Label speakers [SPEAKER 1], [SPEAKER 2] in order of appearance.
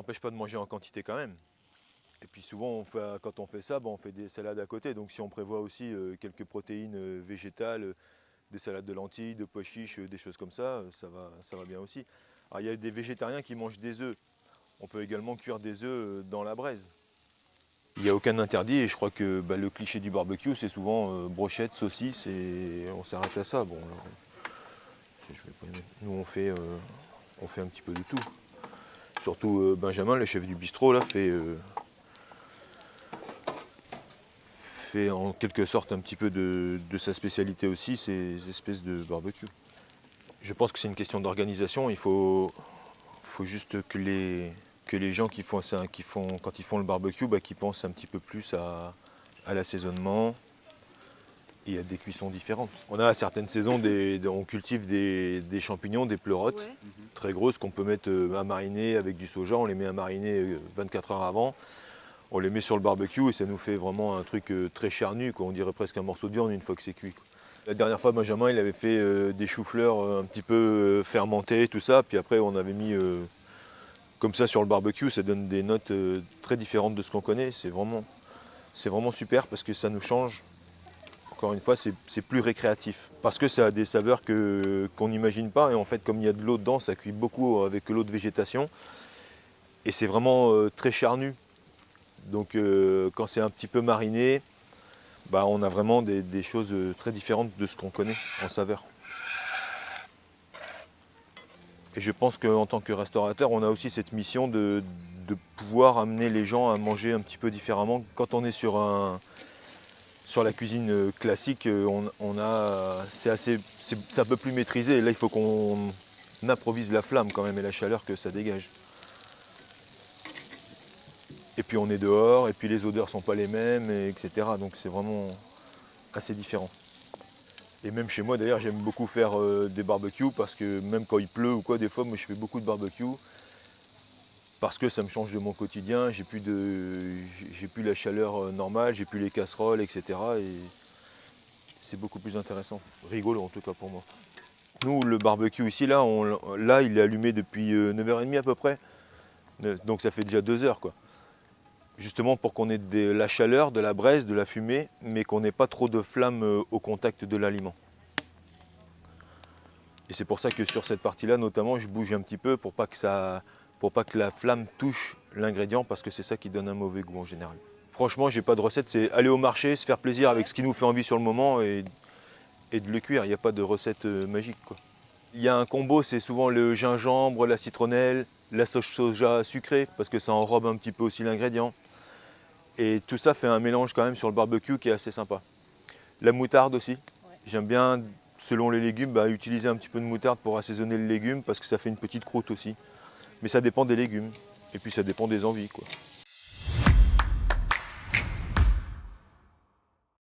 [SPEAKER 1] n'empêche pas de manger en quantité quand même. Et puis souvent, quand on fait ça, on fait des salades à côté. Donc si on prévoit aussi quelques protéines végétales, des salades de lentilles, de pois chiches, des choses comme ça, ça va bien aussi. Alors il y a des végétariens qui mangent des œufs. On peut également cuire des œufs dans la braise. Il n'y a aucun interdit et je crois que le cliché du barbecue, c'est souvent brochette, saucisse et on s'arrête à ça. Bon, alors, nous on fait un petit peu de tout. Surtout Benjamin, le chef du bistrot, là, fait en quelque sorte un petit peu de sa spécialité aussi, ces espèces de barbecue. Je pense que c'est une question d'organisation. Faut juste que les gens qui font ça, quand ils font le barbecue, qu'ils pensent un petit peu plus à l'assaisonnement et à des cuissons différentes. On a à certaines saisons, on cultive des champignons, des pleurotes très grosses qu'on peut mettre à mariner avec du soja. On les met à mariner 24 heures avant. On les met sur le barbecue et ça nous fait vraiment un truc très charnu, quoi. On dirait presque un morceau de viande une fois que c'est cuit, quoi. La dernière fois, Benjamin, il avait fait des choux-fleurs un petit peu fermentés, tout ça. Puis après, on avait mis comme ça sur le barbecue. Ça donne des notes très différentes de ce qu'on connaît. C'est vraiment super parce que ça nous change. Encore une fois, c'est plus récréatif. Parce que ça a des saveurs qu'on n'imagine pas. Et en fait, comme il y a de l'eau dedans, ça cuit beaucoup avec l'eau de végétation. Et c'est vraiment très charnu. Donc quand c'est un petit peu mariné, on a vraiment des choses très différentes de ce qu'on connaît en saveur. Et je pense qu'en tant que restaurateur, on a aussi cette mission de pouvoir amener les gens à manger un petit peu différemment. Quand on est sur la cuisine classique, c'est un peu plus maîtrisé. Là, il faut qu'on improvise la flamme quand même et la chaleur que ça dégage. Et puis on est dehors, et puis les odeurs ne sont pas les mêmes, etc. Donc c'est vraiment assez différent. Et même chez moi d'ailleurs, j'aime beaucoup faire des barbecues parce que même quand il pleut ou quoi, des fois, moi je fais beaucoup de barbecues parce que ça me change de mon quotidien. J'ai plus la chaleur normale, j'ai plus les casseroles, etc. Et c'est beaucoup plus intéressant, rigolo en tout cas pour moi. Nous, le barbecue ici, là, il est allumé depuis 9h30 à peu près. Donc ça fait déjà 2 heures, quoi. Justement pour qu'on ait de la chaleur, de la braise, de la fumée, mais qu'on n'ait pas trop de flamme au contact de l'aliment. Et c'est pour ça que sur cette partie-là, notamment, je bouge un petit peu pour pas que la flamme touche l'ingrédient, parce que c'est ça qui donne un mauvais goût en général. Franchement, j'ai pas de recette, c'est aller au marché, se faire plaisir avec ce qui nous fait envie sur le moment et de le cuire. Il n'y a pas de recette magique, quoi. Il y a un combo, c'est souvent le gingembre, la citronnelle, la sauce soja sucrée, parce que ça enrobe un petit peu aussi l'ingrédient. Et tout ça fait un mélange quand même sur le barbecue qui est assez sympa. La moutarde aussi. Ouais. J'aime bien, selon les légumes, utiliser un petit peu de moutarde pour assaisonner le légume parce que ça fait une petite croûte aussi. Mais ça dépend des légumes. Et puis ça dépend des envies, quoi.